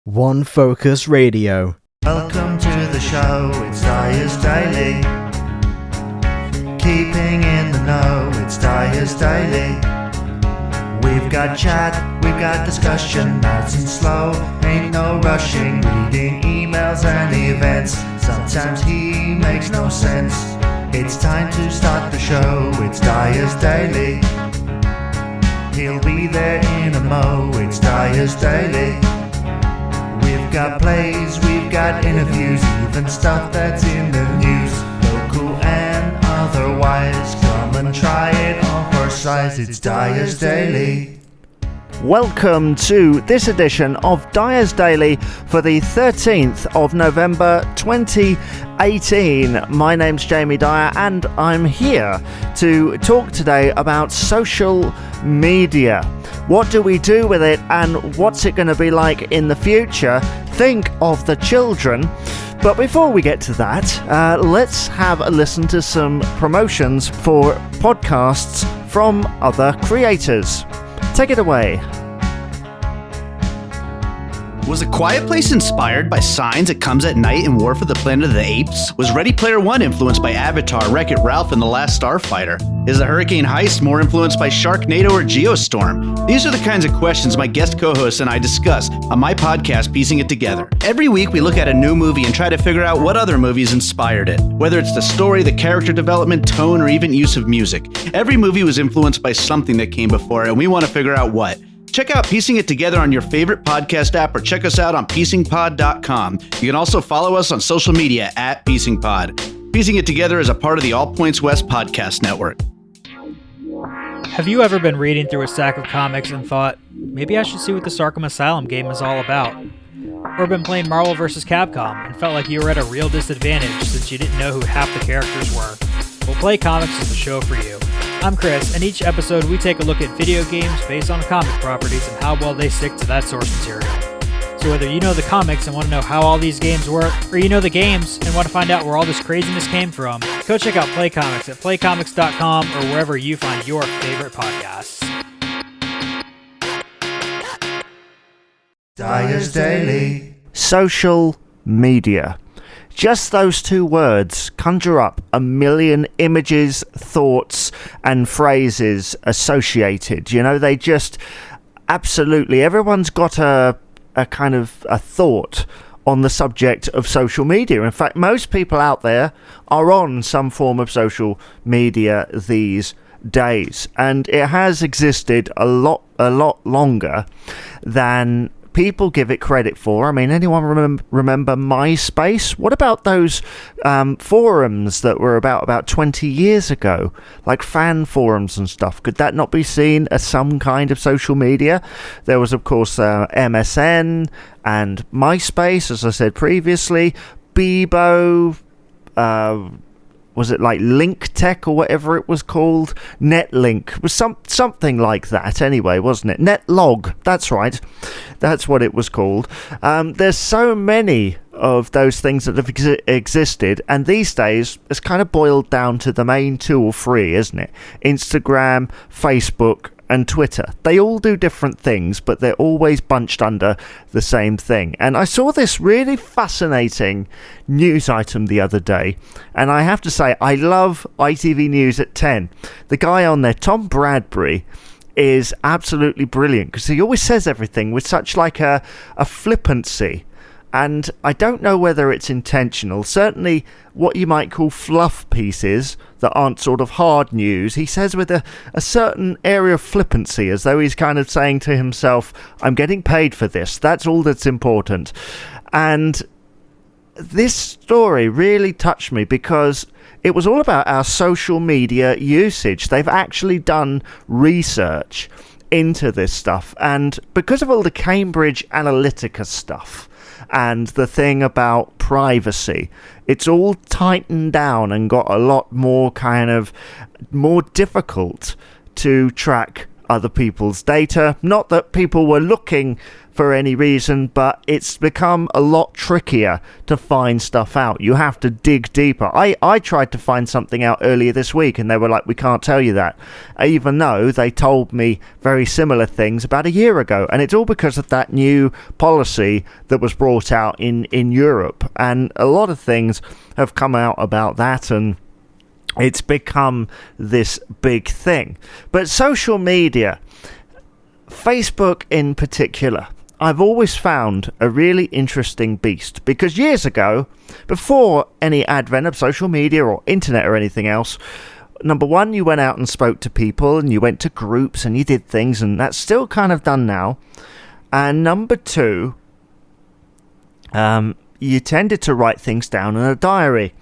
One Focus Radio. Welcome to the show, it's Dyer's Daily. Keeping in the know, it's Dyer's Daily. We've got chat, we've got discussion, nice and slow, ain't no rushing. Reading emails and events, sometimes he makes no sense. It's time to start the show, it's Dyer's Daily. He'll be there in a mo, it's Dyer's Daily. We've got plays, we've got interviews, even stuff that's in the news. Local and otherwise, come and try it on for size, it's Dyer's Daily. Welcome to this edition of Dyer's Daily for the 13th of November 2018. My name's Jamie Dyer and I'm here to talk today about social media. What do we do with it and what's it going to be like in the future? Think of the children. But before we get to that, let's have a listen to some promotions for podcasts from other creators. Take it away. Was A Quiet Place inspired by Signs, It Comes at Night, and War for the Planet of the Apes? Was Ready Player One influenced by Avatar, Wreck-It Ralph, and The Last Starfighter? Is The Hurricane Heist more influenced by Sharknado or Geostorm? These are the kinds of questions my guest co-hosts and I discuss on my podcast, Piecing It Together. Every week we look at a new movie and try to figure out what other movies inspired it. Whether it's the story, the character development, tone, or even use of music. Every movie was influenced by something that came before it, and we want to figure out what. Check out Piecing It Together on your favorite podcast app or check us out on piecingpod.com. You can also follow us on social media at piecingpod. Piecing It Together is a part of the All Points West podcast network. Have you ever been reading through a stack of comics and thought, maybe I should see what this Arkham Asylum game is all about? Or been playing Marvel vs. Capcom and felt like you were at a real disadvantage since you didn't know who half the characters were? Well, Play Comics is the show for you. I'm Chris, and each episode we take a look at video games based on comic properties and how well they stick to that source material. So whether you know the comics and want to know how all these games work, or you know the games and want to find out where all this craziness came from, go check out Play Comics at playcomics.com or wherever you find your favorite podcasts. Dyer's Daily. Social media. Just those two words conjure up a million images, thoughts, and phrases associated. You know, they just absolutely, everyone's got a kind of a thought on the subject of social media. In fact, most people out there are on some form of social media these days, and it has existed a lot longer than people give it credit for. I mean, anyone remember MySpace? What about those forums that were about 20 years ago, like fan forums and stuff? Could that not be seen as some kind of social media? There was, of course, MSN and MySpace, as I said previously, Bebo, was it like LinkTech or whatever it was called? Netlink. It was something like that anyway, wasn't it? Netlog, that's right. That's what it was called. There's so many of those things that have existed, and these days it's kind of boiled down to the main two or three, isn't it? Instagram, Facebook, and Twitter. They all do different things, but they're always bunched under the same thing. And I saw this really fascinating news item the other day, and I have to say, I love ITV News at 10. The guy on there, Tom Bradbury, is absolutely brilliant because he always says everything with such like a flippancy. And I don't know whether it's intentional. Certainly what you might call fluff pieces that aren't sort of hard news, he says with a certain area of flippancy, as though he's kind of saying to himself, I'm getting paid for this. That's all that's important. And this story really touched me because it was all about our social media usage. They've actually done research into this stuff. And because of all the Cambridge Analytica stuff, and the thing about privacy, it's all tightened down and got a lot more more difficult to track other people's data. Not that people were looking for any reason, but it's become a lot trickier to find stuff out. You have to dig deeper. I tried to find something out earlier this week and they were like, we can't tell you that, even though they told me very similar things about a year ago. And it's all because of that new policy that was brought out in Europe, and a lot of things have come out about that, and it's become this big thing. But social media, Facebook in particular, I've always found a really interesting beast, because years ago, before any advent of social media or internet or anything else, number one, you went out and spoke to people and you went to groups and you did things, and that's still kind of done now. And number two, you tended to write things down in a diary.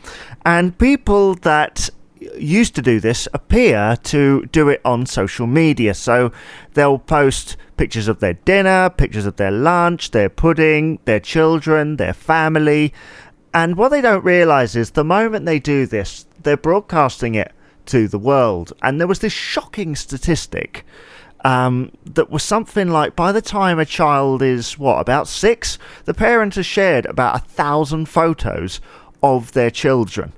And people that used to do this appear to do it on social media. So they'll post pictures of their dinner, pictures of their lunch, their pudding, their children, their family. And what they don't realise is the moment they do this, they're broadcasting it to the world. And there was this shocking statistic that was something like, by the time a child is, about 6, the parent has shared about 1,000 photos of their children.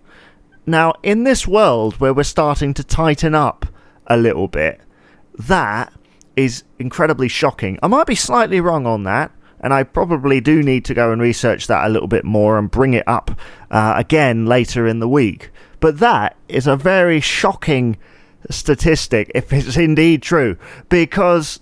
Now, in this world where we're starting to tighten up a little bit, that is incredibly shocking. I might be slightly wrong on that, and I probably do need to go and research that a little bit more and bring it up again later in the week. But that is a very shocking statistic, if it's indeed true, because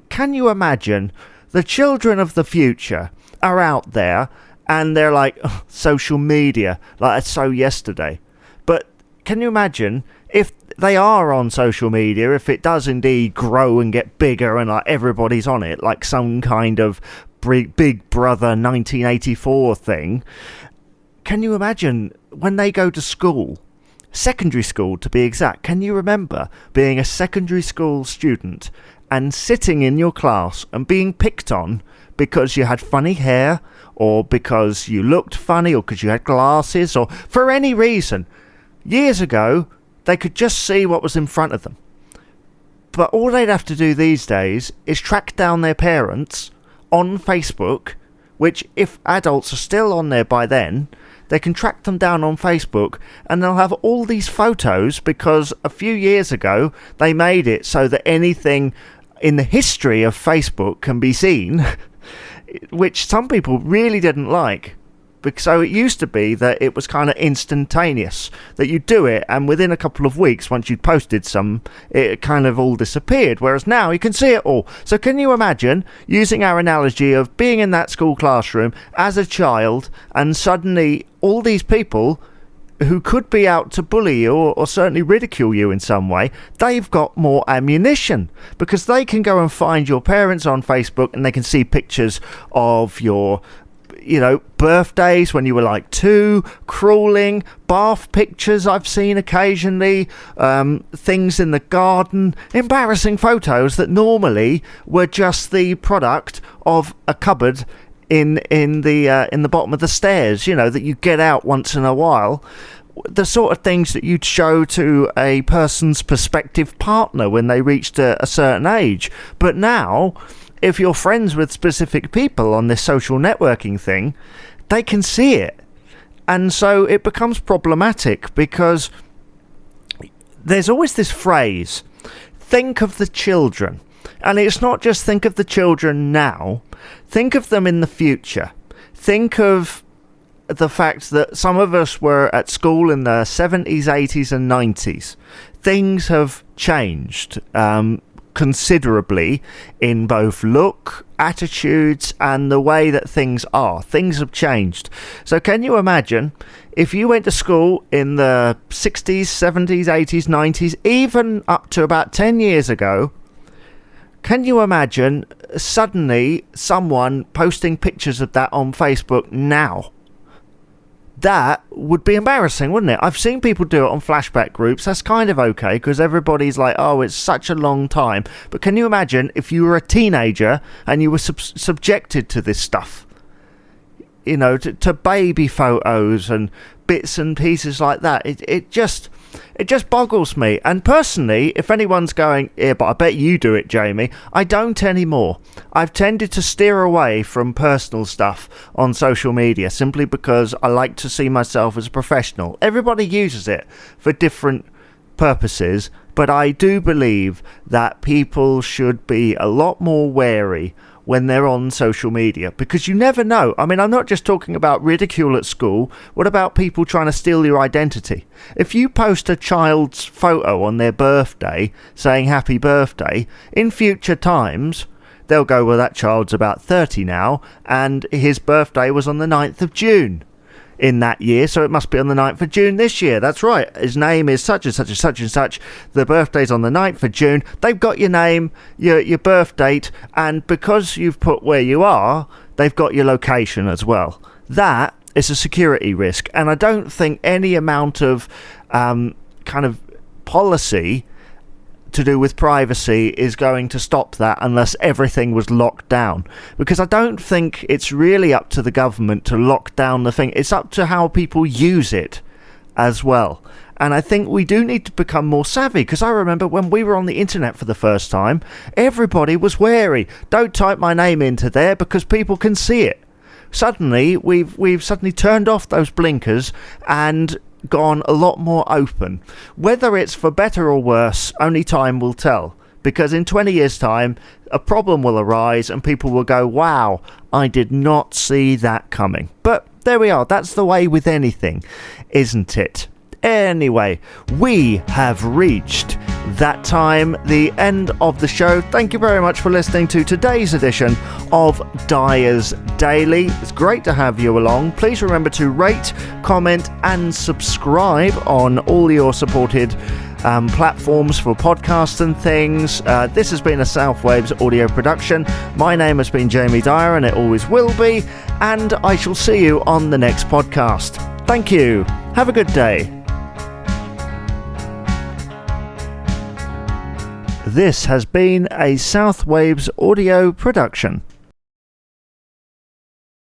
can you imagine the children of the future are out there and they're like, oh, social media, like it's so yesterday. But can you imagine if they are on social media, if it does indeed grow and get bigger and like everybody's on it, like some kind of Big Brother 1984 thing? Can you imagine when they go to school, secondary school to be exact? Can you remember being a secondary school student and sitting in your class and being picked on because you had funny hair, or because you looked funny, or because you had glasses, or for any reason? Years ago, they could just see what was in front of them. But all they'd have to do these days is track down their parents on Facebook, which, if adults are still on there by then, they can track them down on Facebook, and they'll have all these photos, because a few years ago they made it so that anything in the history of Facebook can be seen, which some people really didn't like. So it used to be that it was kind of instantaneous, that you do it and within a couple of weeks, once you'd posted some, it kind of all disappeared, whereas now you can see it all. So can you imagine, using our analogy of being in that school classroom as a child, and suddenly all these people who could be out to bully you or certainly ridicule you in some way, they've got more ammunition, because they can go and find your parents on Facebook and they can see pictures of your birthdays when you were like 2, crawling, bath pictures I've seen occasionally, things in the garden, embarrassing photos that normally were just the product of a cupboard in the bottom of the stairs, that you get out once in a while. The sort of things that you'd show to a person's prospective partner when they reached a certain age. But now, if you're friends with specific people on this social networking thing, they can see it. And so it becomes problematic, because there's always this phrase, think of the children. And it's not just think of the children now, think of them in the future. Think of the fact that some of us were at school in the 70s, 80s and 90s. Things have changed considerably in both look, attitudes and the way that things are. Things have changed. So can you imagine if you went to school in the 60s, 70s, 80s, 90s, even up to about 10 years ago? Can you imagine suddenly someone posting pictures of that on Facebook now? That would be embarrassing, wouldn't it? I've seen people do it on flashback groups. That's kind of okay, because everybody's like, oh, it's such a long time. But can you imagine if you were a teenager and you were subjected to this stuff? To baby photos and bits and pieces like that. It just, It just boggles me. And personally, if anyone's going, yeah, but I bet you do it, Jamie, I don't anymore. I've tended to steer away from personal stuff on social media simply because I like to see myself as a professional. Everybody uses it for different purposes, but I do believe that people should be a lot more wary when they're on social media, because you never know. I mean, I'm not just talking about ridicule at school. What about people trying to steal your identity? If you post a child's photo on their birthday saying happy birthday, in future times they'll go, well, that child's about 30 now and his birthday was on the 9th of June in that year, so it must be on the 9th of June this year. That's right, his name is such and such and such and such, the birthday's on the 9th of June. They've got your name, your birth date, and because you've put where you are, they've got your location as well. That is a security risk, and I don't think any amount of kind of policy to do with privacy is going to stop that unless everything was locked down, because I don't think it's really up to the government to lock down the thing. It's up to how people use it as well. And I think we do need to become more savvy, because I remember when we were on the internet for the first time, everybody was wary. Don't type my name into there because people can see it. Suddenly we've suddenly turned off those blinkers and gone a lot more open. Whether it's for better or worse, only time will tell, because in 20 years time a problem will arise and people will go, wow, I did not see that coming. But there we are, that's the way with anything, isn't it? Anyway, we have reached that time, the end of the show. Thank you very much for listening to today's edition of Dyer's Daily. It's great to have you along. Please remember to rate, comment and subscribe on all your supported platforms for podcasts and things. This has been a Southwaves audio production. My name has been Jamie Dyer, and it always will be, and I shall see you on the next podcast. Thank you. Have a good day. This has been a Southwaves audio production.